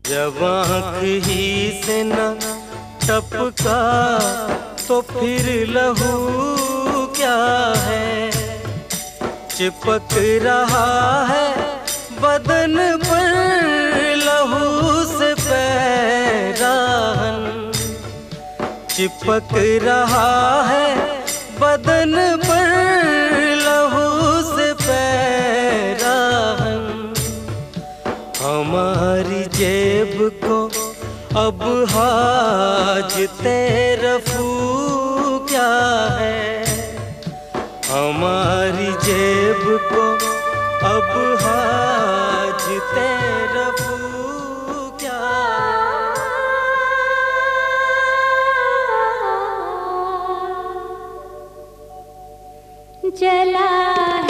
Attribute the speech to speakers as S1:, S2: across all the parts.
S1: जब आँख ही से न टपका तो फिर लहू क्या है। चिपक रहा है बदन पर लहू से पैराहन, चिपक रहा है बदन पर लहू से पैराहन। हमारी जेब को अब हाजते रफू क्या है। हमारी जेब को अब हाजते रफू क्या है।
S2: जला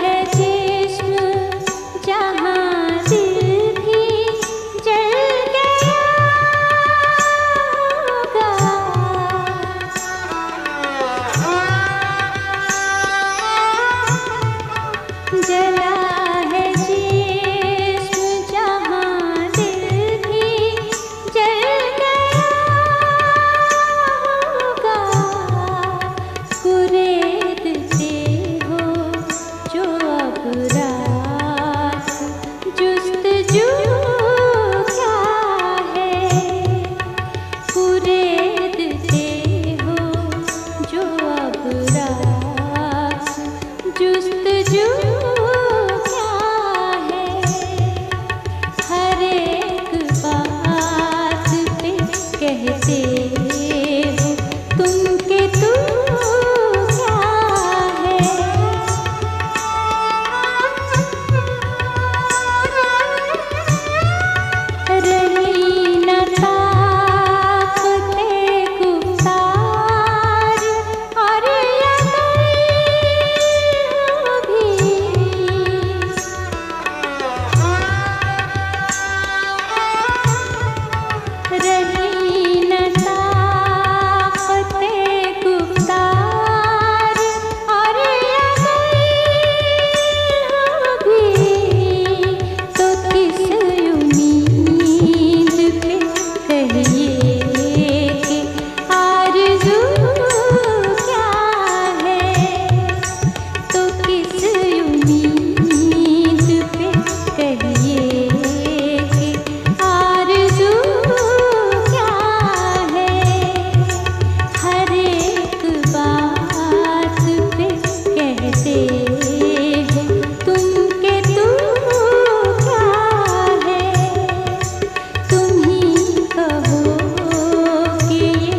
S2: है जिस्म जहाँ दिल भी जल गया होगा। जला है जिस्म जहाँ दिल भी जल गया होगा। कुरेदते हो जो अब रात जुस्तजू क्या है। कुरेदते हो जो अब रात जुस्तजू क्या है। हर एक बात पे कहते हो तुम के तू क्या है। रही न ताक़ते गुफ्तार और रही न ताक़ते गुफ्तार और भी तो किस उम्मीद पे कहिए कि आरज़ू क्या है। तो किस उम्मीद पे कहिए कि आरज़ू क्या है। हर एक बात पे कहते हो तुम के तू क्या है। तुम ही कहो कि ये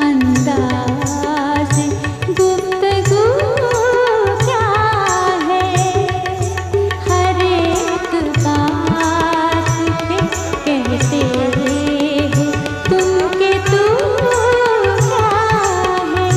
S2: अंदाज़ गुफ्तगू क्या है। हर एक बात पे कहते हो तुम के तू क्या है।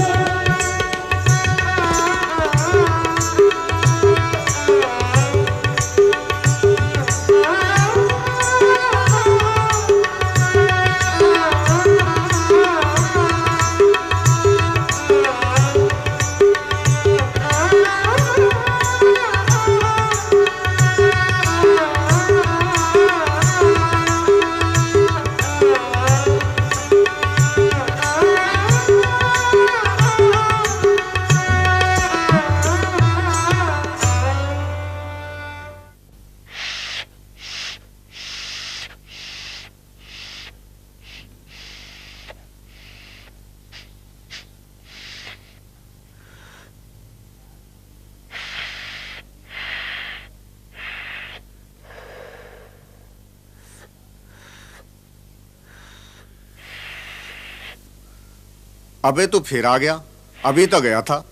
S3: अबे तो फिर आ गया, अभी तो गया था।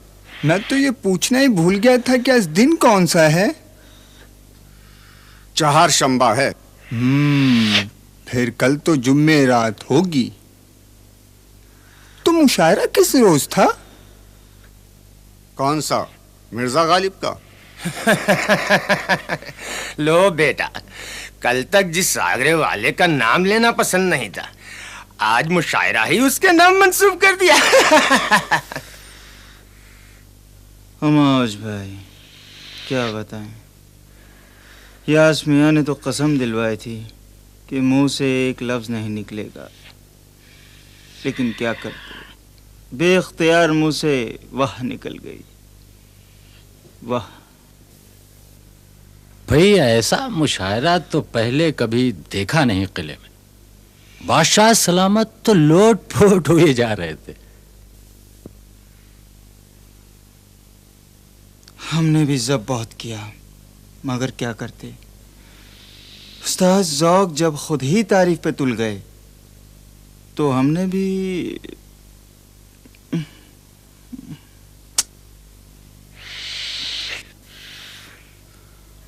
S4: मैं तो ये पूछना ही भूल गया था कि आज दिन कौन सा है।
S3: चहारशंबा है।
S4: फिर कल तो जुम्मे रात होगी। तो मुशायरा किस रोज था?
S3: कौन सा? मिर्जा गालिब का।
S5: लो बेटा, कल तक जिस आगरे वाले का नाम लेना पसंद नहीं था, आज मुशायरा ही उसके नाम मंसूब कर दिया।
S6: हमाज भाई, क्या बताएं, यास मियाँ ने तो कसम दिलवाई थी कि मुंह से एक लफ्ज नहीं निकलेगा, लेकिन क्या करते, बेख्तियार मुंह से वाह निकल गई। वाह
S7: भाई, ऐसा मुशायरा तो पहले कभी देखा नहीं किले में। बादशाह सलामत तो लोट पोट हुए जा रहे थे।
S6: हमने भी जब बहुत किया, मगर क्या करते। उस्ताद ज़ौक़ जब खुद ही तारीफ पे तुल गए तो हमने भी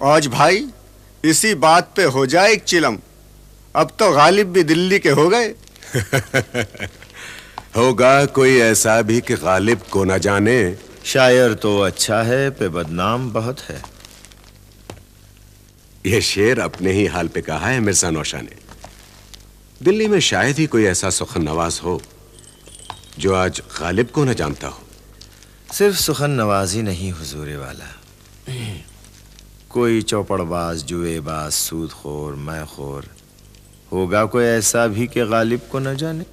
S3: आज भाई इसी बात पे हो जाए एक चिलम। अब तो गालिब भी दिल्ली के हो गए।
S8: होगा कोई ऐसा भी कि गालिब को न जाने।
S9: शायर तो अच्छा है पे बदनाम बहुत है।
S8: यह शेर अपने ही हाल पे कहा है मिर्जा नौशा ने। दिल्ली में शायद ही कोई ऐसा सुखन नवाज हो जो आज गालिब को न जानता हो।
S9: सिर्फ सुखन नवाजी नहीं हुजूरे वाला, कोई चौपड़बाज, जुएबाज, सूदखोर, मैखोर होगा कोई ऐसा भी कि गालिब को न जाने।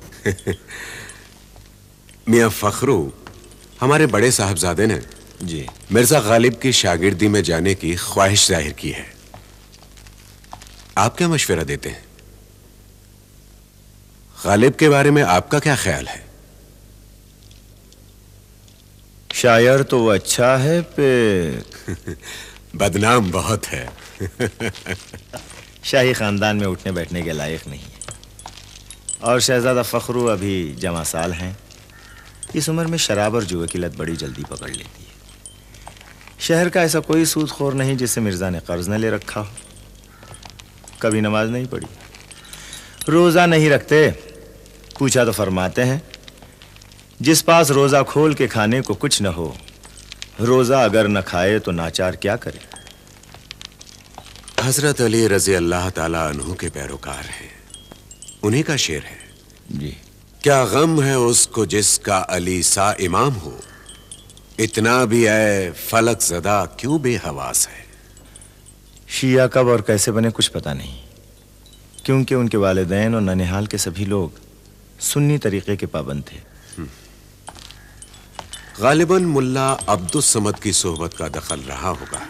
S8: मियां फखरू हमारे बड़े साहबजादे ने
S9: जी
S8: मिर्जा गालिब की शागिर्दी में जाने की ख्वाहिश जाहिर की है। आप क्या मशवरा देते हैं? गालिब के बारे में आपका क्या ख्याल है?
S9: शायर तो वो अच्छा है पे
S8: बदनाम बहुत है।
S9: शाही खानदान में उठने बैठने के लायक नहीं है। और शहजादा फखरू अभी जमा साल हैं। इस उम्र में शराब और जुए की लत बड़ी जल्दी पकड़ लेती है। शहर का ऐसा कोई सूदखोर नहीं जिससे मिर्जा ने कर्ज न ले रखा हो। कभी नमाज नहीं पढ़ी, रोजा नहीं रखते। पूछा तो फरमाते हैं, जिस पास रोजा खोल के खाने को कुछ न हो, रोजा अगर न खाए तो नाचार क्या करे।
S8: हजरत अली रज़ी अल्लाह ताला अन्हु के पैरोकार हैं। उन्हीं का शेर है
S9: जी।
S8: क्या गम है उसको जिसका अली सा इमाम हो, इतना भी है फलक ज़दा क्यों बेहवास है।
S9: शिया कब और कैसे बने कुछ पता नहीं, क्योंकि उनके वालिदैन और ननिहाल के सभी लोग सुन्नी तरीके के पाबंद थे।
S8: गालिबन मुल्ला अब्दुस समद की सोहबत का दखल रहा होगा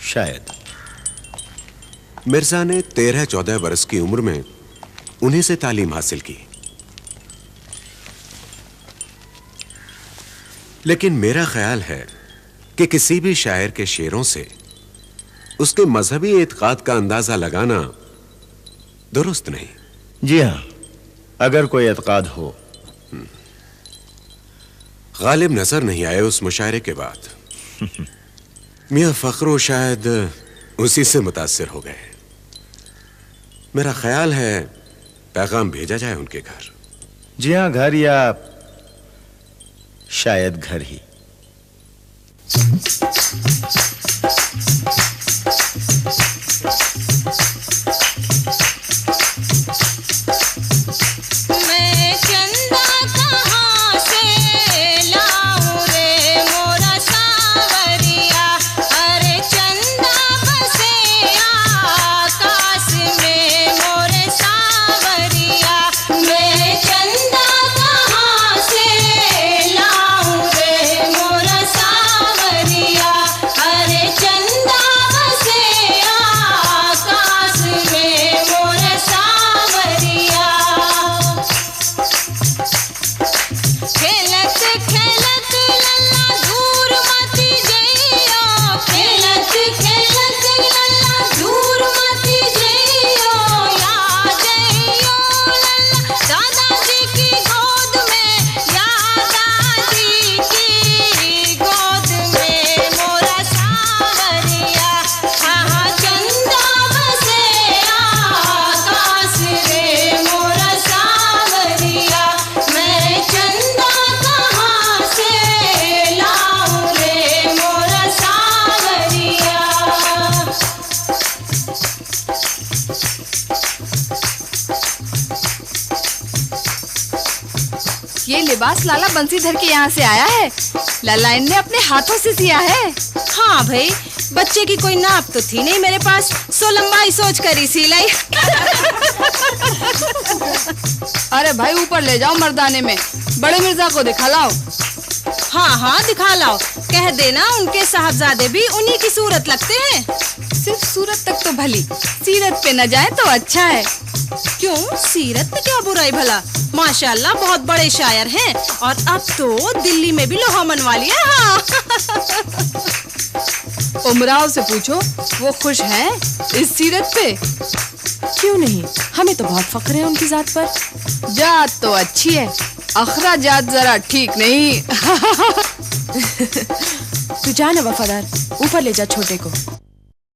S9: शायद।
S8: मिर्जा ने 13-14 बरस की उम्र में उन्हीं से तालीम हासिल की। लेकिन मेरा ख्याल है कि किसी भी शायर के शेरों से उसके मजहबी एतकाद का अंदाजा लगाना दुरुस्त नहीं।
S9: जी हाँ, अगर कोई एतकाद हो।
S8: गालिब नजर नहीं आए उस मुशायरे के बाद। मियां फखरू शायद उसी से मुतासिर हो गए। मेरा ख्याल है पैगाम भेजा जाए उनके घर।
S9: जी हाँ, घर या शायद घर ही।
S2: मैं चंदा कहाँ से लाऊं रे मोरा सावरिया, अरे चंदा बसे आकाश में मोरे सावरिया। मैं चंदा कहाँ से लाऊं रे मोरा सावरिया, अरे चंदा बसे आकाश में मोरे सावरिया। खेलत खेलत लल्ला दूर मती जइयो, खेलत खेलत लल्ला दूर मती जइयो, या जइयो लल्ला दादाजी की गोद में, या दादी की गोद में मोरा सावरिया। हाँ चंदा बसे आकाश रे मोरा सावरिया। मैं चंदा कहाँ से लाऊं रे मोरा सावरिया।
S10: ये लिबास लाला बंसीधर के यहाँ से आया है। लाला ने अपने हाथों से सिया है।
S2: हाँ भाई, बच्चे की कोई नाप तो थी नहीं मेरे पास, सो लंबाई सोच कर ही सिलाई।
S10: अरे भाई ऊपर ले जाओ मर्दाने में, बड़े मिर्जा को दिखा लाओ।
S2: हाँ हाँ दिखा लाओ, कह देना उनके साहबजादे भी उन्हीं की सूरत लगते हैं।
S10: सिर्फ सूरत तक तो भली, सीरत पे न जाए तो अच्छा है।
S2: क्यों, सीरत में क्या बुराई भला? माशाल्लाह बहुत बड़े शायर हैं, और अब तो दिल्ली में भी लोहा मनवा लिया। हाँ।
S10: उमराव से पूछो, वो खुश हैं इस सीरत पे?
S11: क्यों नहीं, हमें तो बहुत फख्र है उनकी जात पर।
S10: जात तो अच्छी है, अखरा जात जरा ठीक नहीं।
S11: तू जा ना वफादार, ऊपर ले जा छोटे को।